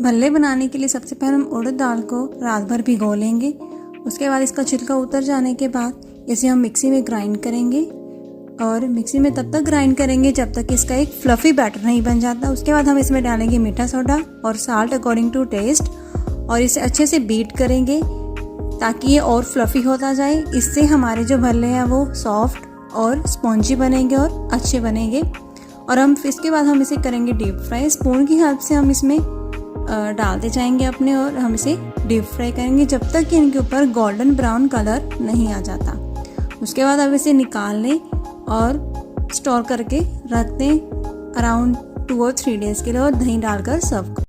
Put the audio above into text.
भल्ले बनाने के लिए सबसे पहले हम उड़द दाल को रात भर भिगो लेंगे। उसके बाद इसका छिलका उतर जाने के बाद इसे हम मिक्सी में ग्राइंड करेंगे और मिक्सी में तब तक ग्राइंड करेंगे जब तक इसका एक फ्लफ़ी बैटर नहीं बन जाता। उसके बाद हम इसमें डालेंगे मीठा सोडा और साल्ट अकॉर्डिंग टू टेस्ट और इसे अच्छे से बीट करेंगे ताकि ये और फ्लफ़ी होता जाए। इससे हमारे जो भल्ले हैं वो सॉफ्ट और स्पॉन्जी बनेंगे और अच्छे बनेंगे। और हम इसके बाद हम इसे करेंगे डीप फ्राई। स्पून की हेल्प से हम इसमें डालते जाएंगे अपने और हम इसे डीप फ्राई करेंगे जब तक कि इनके ऊपर गोल्डन ब्राउन कलर नहीं आ जाता। उसके बाद अब इसे निकाल लें और स्टोर करके रख दें अराउंड 2 और 3 डेज़ के लिए और दही डालकर सर्व करें।